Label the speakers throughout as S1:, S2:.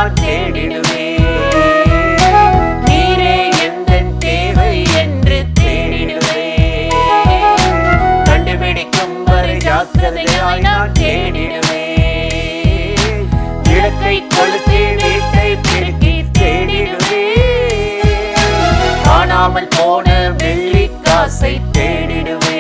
S1: நான் தேடிடுவேன். நீரே எந்தன் தேவை என்று தேடிடுவேன். கண்டுபிடிக்கும் வரை ஜாக்கிரதையாய் நான் தேடிடுவேன். விளக்கை கொளுத்தி வீட்டை பெருக்கி தேடிடுவேன். காணாமல் போன வெள்ளி காசை தேடிடுவேன்.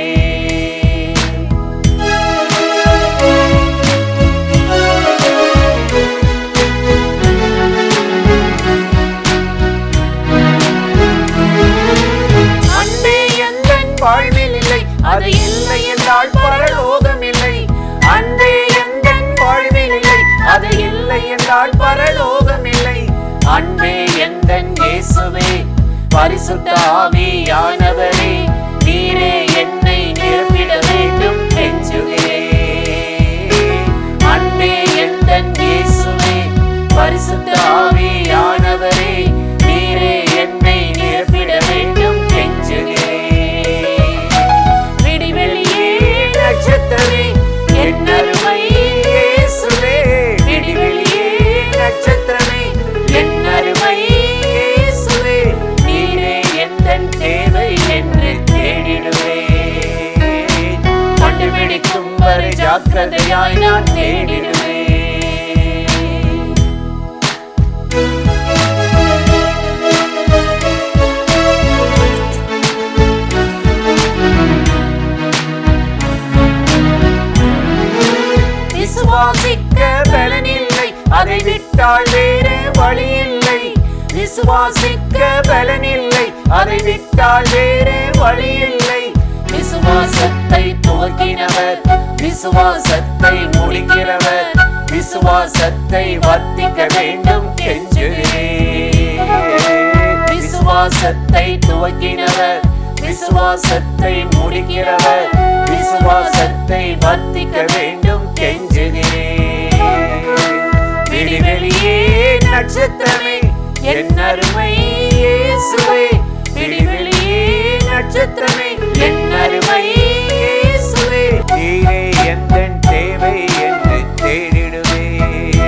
S1: வாழ்வில் இல்லை, அது இல்லை என்றால் பரலோகம் இல்லை. அன்பே எந்தன் வாழ்வில் இல்லை, அது இல்லை என்றால் பரலோகம் இல்லை. அன்பே எந்தன் இயேசுவே, பரிசுத்த ஆவியானவரே, நீரே என்னை நிரப்பிட வேண்டும் கெஞ்சுகிறேன். அன்பே எந்தன் இயேசுவே, பரிசுத்த ஆவியானவரே, நீரே என்னை நிரப்பிட வேண்டும் கெஞ்சுகிறேன். நட்சத்திரமே என் அருமை இயேசுவே, விடிவெளியே நட்சத்திரமே என் அருமை இயேசுவே, நீரே எந்தன் தேவை என்று தேடிடுவேன். கண்டுபிடிக்கும் வரை ஜாக்கிரதையாய் நான் தேடிடுவேன். விசுவாசிக்க பலனில்லை, அதை விட்டால் வேறு வழி இல்லை. விசுவாசிக்க பலனில்லை, அதை விட்டால் வேறு வழி இல்லை. விசுவாசத்தை துவக்கினவர், விசுவாசத்தை முடிக்கிறவர், விசுவாசத்தை வர்த்திக்க வேண்டும் கெஞ்சுகிறேன். விசுவாசத்தை துவக்கினவர், விசுவாசத்தை முடிக்கிறவர், விசுவாசத்தை வர்த்திக்க வேண்டும் கெஞ்சுகிறேன். விடிவெளியே நட்சத்திரமே என் அருமை இயேசுவே, விடிவெளியே நட்சத்திரமே என் அருமை இயேசுவே, நீரே எந்தன் தேவை என்று தேடிடுவேன்.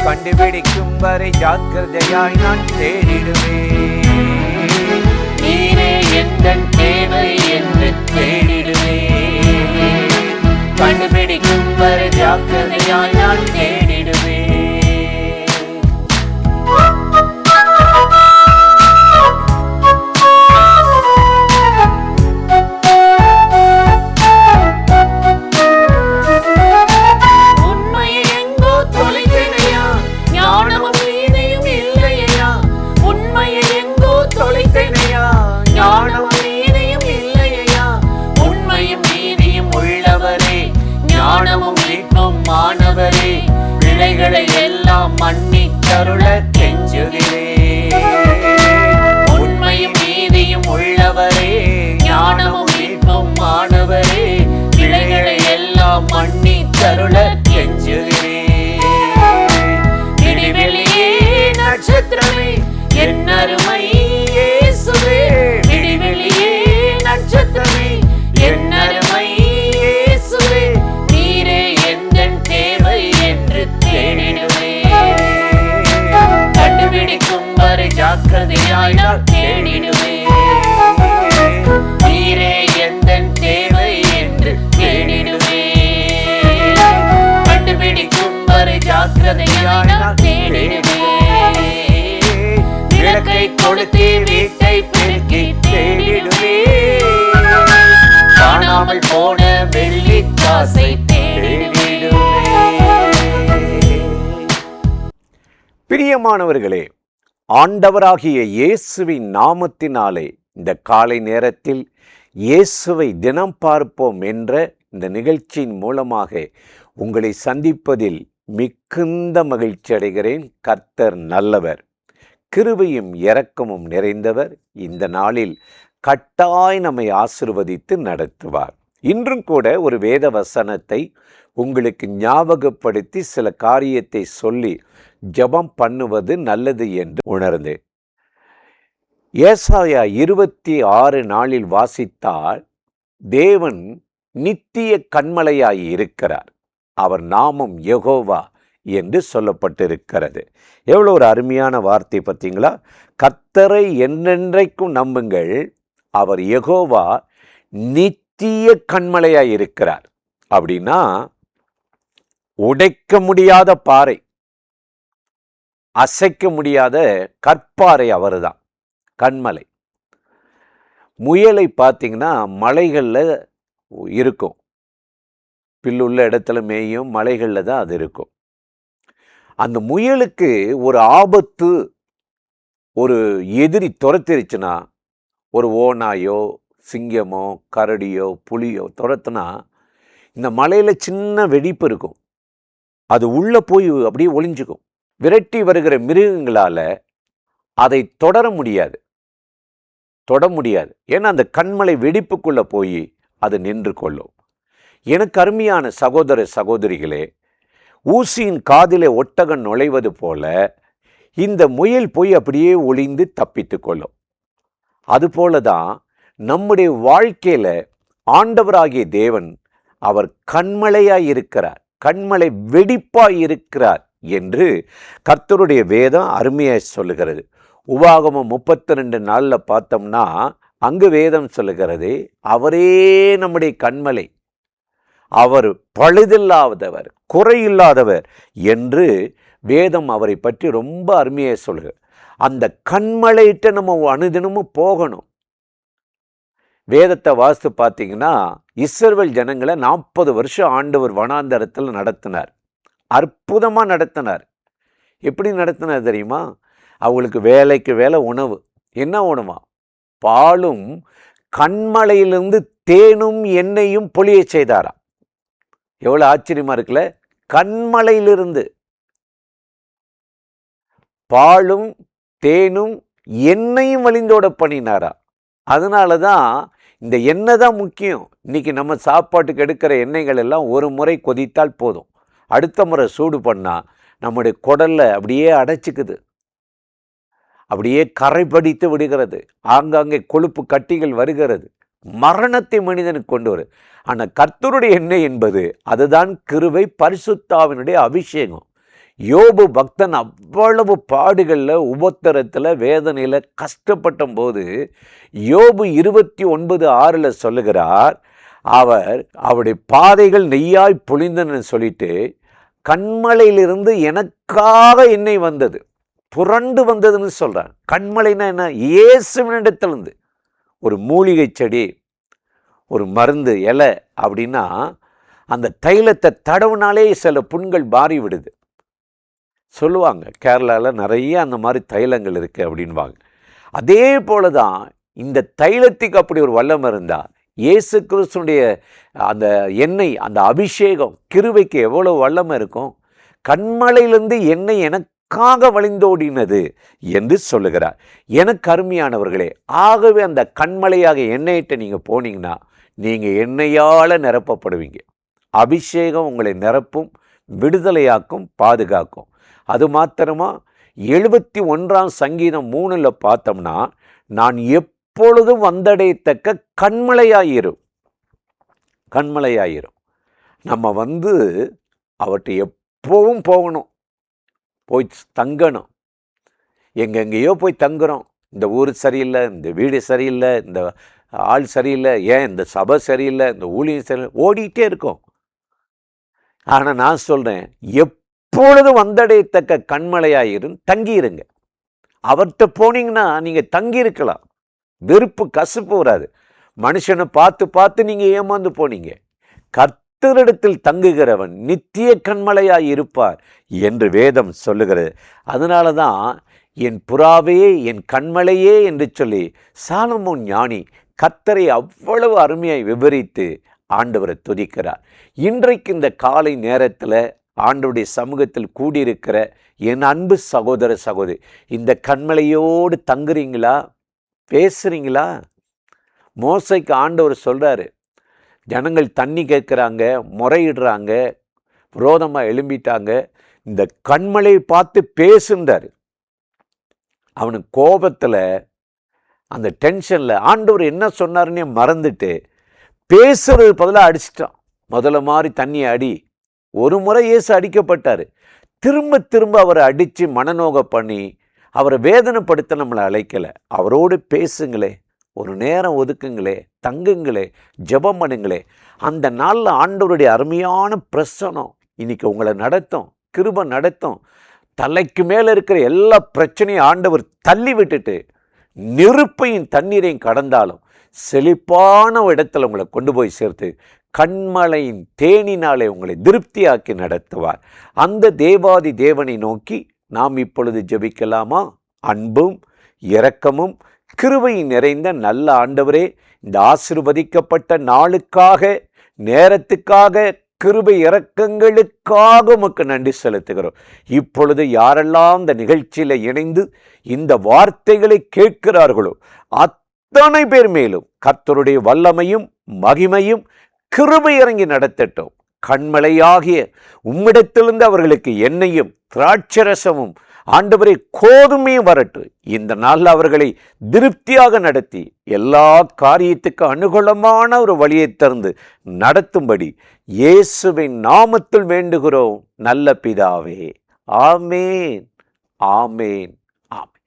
S1: கண்டுபிடிக்கும் வரை ஜாக்கிரதையாய் நான் தேடிடுவேன். நீரே எந்தன் தேவை என்று தேடிடுவேன். கண்டுபிடிக்கும் வரை ஜாக்கிரதையாய் நான் தேடிடுவேன். உண்மையை எங்கோ தொலைத்தனையா, ஞானமும் நீதியும் இல்லையா. உண்மையை எங்கோ தொலைத்தனையா, ஞானமும் நீதியும் இல்லையா. உண்மையும் நீதியும் உள்ளவரே, ஞானமும் மீட்பும் மாணவரே, பிழைகளை எல்லாம் மன்னித்தருள கெஞ்சுகிறேன். உண்மையும் நீதியும் உள்ளவரே, ஞானமும் மீட்பும் மாணவரே, பிழைகளை எல்லாம் மன்னித்தருள கெஞ்சுகிறேன். விடிவெளியே நட்சத்திரமே என் அருமை இயேசுவே, விடிவெளியே நட்சத்திரமே என் அருமை இயேசுவே, நீரே எந்தன் தேவை என்று தேடிடுவேன். கண்டுபிடிக்கும் வரை ஜாக்கிரதையாய் நான் தேடிடுவேன். நீரே எந்தன் தேவை என்று தேடிடுவேன். கண்டுபிடிக்கும் வரை ஜாக்கிரதையாய் நான் தேடிடுவேன். விளக்கை கொளுத்தி வீட்டை பெருக்கி தேடிடுவேன். காணாமல் போன வெள்ளி காசை தேடிடுவேன்.
S2: பிரியமானவர்களே, ஆண்டவராகிய இயேசுவின் நாமத்தினாலே இந்த காலை நேரத்தில் இயேசுவை தினம் பார்ப்போம் என்ற இந்த நிகழ்ச்சியின் மூலமாக உங்களை சந்திப்பதில் மிகுந்த மகிழ்ச்சி அடைகிறேன். கர்த்தர் நல்லவர், கிருபையும் இரக்கமும் நிறைந்தவர். இந்த நாளில் கட்டாய் நம்மை ஆசீர்வதித்து நடத்துவார். இன்றும் கூட ஒரு வேத வசனத்தை உங்களுக்கு ஞாபகப்படுத்தி சில காரியத்தை சொல்லி ஜெபம் பண்ணுவது நல்லது என்று உணர்ந்தேன். ஏசாயா 26 வாசித்தால், தேவன் நித்திய கன்மலையாய் இருக்கிறார், அவர் நாமம் யெகோவா என்று சொல்லப்பட்டிருக்கிறது. எவ்வளோ ஒரு அருமையான வார்த்தை பார்த்தீங்களா? கர்த்தரை என்றென்றைக்கும் நம்புங்கள், அவர் யெகோவா நித்திய கன்மலையாய் இருக்கிறார். அப்படின்னா உடைக்க முடியாத பாறை, அசைக்க முடியாத கற்பாறை அவர்தான், கன்மலை. முயலை பார்த்தீங்கன்னா மலைகளில் இருக்கும், பில்லுள்ள இடத்துல மேயும் மலைகளில் தான் அது இருக்கும். அந்த முயலுக்கு ஒரு ஆபத்து, ஒரு எதிரி துரத்திருச்சுன்னா, ஒரு ஓநாயோ சிங்கமோ கரடியோ புலியோ துரத்துனா இந்த மலையில் சின்ன வெடிப்பு இருக்கும், அது உள்ளே போய் அப்படியே ஒளிஞ்சுக்கும். விரட்டி வருகிற மிருகங்களால் அதை தொட முடியாது. ஏன்னா அந்த கண்மலை வெடிப்புக்குள்ளே போய் அது நின்று கொள்ளும். எனக்கு அருமையான சகோதர சகோதரிகளே, ஊசியின் காதிலே ஒட்டகம் நுழைவது போல இந்த முயல் போய் அப்படியே ஒளிந்து தப்பித்து கொள்ளும். அதுபோல தான் நம்முடைய வாழ்க்கையில் ஆண்டவராகிய தேவன் அவர் கண்மலையாய் இருக்கிறார், கண்மலை வெடிப்பாய் இருக்கிறார் என்று கர்த்தருடைய வேதம் அருமையாய் சொல்லுகிறது. உபாகமம் 32:4 பார்த்தோம்னா அங்கு வேதம் சொல்லுகிறது, அவரே நம்முடைய கண்மலை, அவர் பழுதில்லாதவர், குறையில்லாதவர் என்று வேதம் அவரை பற்றி ரொம்ப அருமையாக சொல்லுது. அந்த கண்மலையிட்ட நம்ம அனுதினமும் போகணும். வேதத்தை வாசித்து பார்த்தீங்கன்னா இஸ்ரவேல் ஜனங்களை 40 வருஷம் ஆண்டவர் வனாந்தரத்தில் நடத்தினார், அற்புதமாக நடத்தினார். எப்படி நடத்தினார் தெரியுமா? அவங்களுக்கு வேலைக்கு வேலை உணவு. என்ன உணவா? பாலும் கண்மலையிலிருந்து தேனும் எண்ணெயும் பொழிய செய்தாராம். எவ்வளோ ஆச்சரியமா இருக்குல்ல? கண்மலையிலிருந்து பாலும் தேனும் எண்ணெயும் வழிந்தோட பண்ணினாரா. அதனால தான் இந்த எண்ணெய் தான் முக்கியம். இன்னைக்கு நம்ம சாப்பாட்டுக்கு எடுக்கிற எண்ணெய்கள் எல்லாம் ஒரு முறை கொதித்தால் போதும், அடுத்த முறை சூடு பண்ணால் நம்முடைய குடல்ல அப்படியே அடைச்சிக்குது, அப்படியே கரைபடித்து விடுகிறது, ஆங்காங்கே கொழுப்பு கட்டிகள் வருகிறது, மரணத்தை மனிதனுக்கு கொண்டு வரும். ஆனால் கர்த்தருடைய எண்ணெய் என்பது அதுதான் கிருபை, பரிசுத்தாவினுடைய அபிஷேகம். யோபு பக்தன் அவ்வளவு பாடுகளில், உபத்திரத்தில், வேதனையில் கஷ்டப்பட்ட போது யோபு 29:6 சொல்லுகிறார், அவருடைய பாதைகள் நெய்யாய் பொழிந்தன்னு சொல்லிட்டு, கண்மலையிலிருந்து எனக்காக எண்ணெய் வந்தது, புரண்டு வந்ததுன்னு சொல்கிறார். கண்மலைன்னா என்ன? இயேசுவினிடத்திலிருந்து. ஒரு மூலிகை செடி, ஒரு மருந்து இலை அப்படின்னா அந்த தைலத்தை தடவுனாலே சில புண்கள் மாறி விடுது சொல்லுவாங்க. கேரளாவில் நிறைய அந்த மாதிரி தைலங்கள் இருக்குது அப்படின்வாங்க. அதே போல தான் இந்த தைலத்துக்கு அப்படி ஒரு வல்லம் இருந்தால் இயேசு கிறிஸ்துடைய அந்த எண்ணெய், அந்த அபிஷேகம், கிருபைக்கு எவ்வளோ வல்லமை இருக்கும். கண்மலையிலிருந்து எண்ணெய் எனக்காக வழிந்தோடினது என்று சொல்லுகிறார். எனக்கு அருமையானவர்களே, ஆகவே அந்த கண்மலையாக எண்ணெயிட்ட நீங்கள் போனீங்கன்னா நீங்கள் எண்ணெயால் நிரப்பப்படுவீங்க. அபிஷேகம் உங்களை நிரப்பும், விடுதலையாக்கும், பாதுகாக்கும். அது மாத்திரமா? 71 சங்கீதம் 3 பார்த்தோம்னா, நான் எப்பொழுதும் வந்தடையத்தக்க கண்மலையாயிரும். நம்ம அவர்கிட்ட எப்பவும் போகணும், போய் தங்கணும். எங்கெங்கேயோ போய் தங்குறோம். இந்த ஊர் சரியில்லை, இந்த வீடு சரியில்லை, இந்த ஆள் சரியில்லை, ஏன் இந்த சபை சரியில்லை, இந்த ஊழியம் சரியில்லை, ஓடிக்கிட்டே இருக்கோம். ஆனால் நான் சொல்கிறேன், எப்பொழுதும் வந்தடையத்தக்க கண்மலையாயிரும், தங்கியிருங்க. அவர்கிட்ட போனீங்கன்னா நீங்கள் தங்கியிருக்கலாம், வெறுப்பு கசப்பு வராது. மனுஷனை பார்த்து பார்த்து நீங்கள் ஏமாந்து போனீங்க. கர்த்தரிடத்தில் தங்குகிறவன் நித்திய கண்மலையாய் இருப்பார் என்று வேதம் சொல்லுகிறது. அதனால தான் என் புறாவே, என் கண்மலையே என்று சொல்லி சாலமோன் ஞானி கர்த்தரை அவ்வளவு அருமையாய் விவரித்து ஆண்டவரை துதிக்கிறார். இன்றைக்கு இந்த காலை நேரத்தில் ஆண்டவருடைய சமூகத்தில் கூடியிருக்கிற என் அன்பு சகோதர சகோதரி, இந்த கண்மலையோடு தங்குறீங்களா? பேசுகிறீங்களா? மோசைக்கு ஆண்டவர் சொல்கிறாரு, ஜனங்கள் தண்ணி கேட்குறாங்க, முறையிடுறாங்க, விரோதமாக எழும்பிட்டாங்க, இந்த கண்மலையை பார்த்து பேசுன்றார். அவனுக்கு கோபத்தில், அந்த டென்ஷனில் ஆண்டவர் என்ன சொன்னார்னே மறந்துட்டு பேசுறது பதிலாக அடிச்சிட்டான். முதல்ல மாதிரி தண்ணியை அடி. ஒரு முறை இயேசு அடிக்கப்பட்டார், திரும்ப திரும்ப அவரை அடித்து மனநோக பண்ணி அவரை வேதனைப்படுத்த நம்மளை அழைக்கலை. அவரோடு பேசுங்களே, ஒரு நேரம் ஒதுக்குங்களே, தங்குங்களே, ஜெபம் பண்ணுங்களே. அந்த நாளில் ஆண்டவருடைய அருமையான பிரசனம் இன்னைக்கு உங்களை நடத்தும், கிருபை நடத்தும். தலைக்கு மேலே இருக்கிற எல்லா பிரச்சனையும் ஆண்டவர் தள்ளி விட்டுட்டு நெருப்பையும் தண்ணீரையும் கடந்தாலும் செழிப்பான இடத்துல உங்களை கொண்டு போய் சேர்த்து கண்மலையின் தேனினாலே உங்களை திருப்தியாக்கி நடத்துவார். அந்த தேவாதி தேவனை நோக்கி நாம் இப்பொழுது ஜெபிக்கலாமா? அன்பும் இரக்கமும் கிருபையும் நிறைந்த நல்ல ஆண்டவரே, இந்த ஆசீர்வதிக்கப்பட்ட நாளுக்காக, நேரத்துக்காக, கிருபை இரக்கங்களுக்காக உமக்கு நன்றி செலுத்துகிறோம். இப்பொழுது யாரெல்லாம் இந்த நிகழ்ச்சியில் இணைந்து இந்த வார்த்தைகளை கேட்கிறார்களோ அத்தனை பேர் மேலும் கர்த்தருடைய வல்லமையும் மகிமையும் கிருபை இறங்கி நடத்தட்டும். கண்மலையாகிய உம்மிடத்திலிருந்து அவர்களுக்கு எண்ணெயும் திராட்சரசமும் ஆண்டவரே கோதுமையும் வரட்டும். இந்த நாளில் அவர்களை திருப்தியாக நடத்தி எல்லா காரியத்துக்கு அனுகூலமான ஒரு வழியை திறந்து நடத்தும்படி இயேசுவின் நாமத்தில் வேண்டுகிறோம் நல்ல பிதாவே. ஆமேன், ஆமேன், ஆமேன்.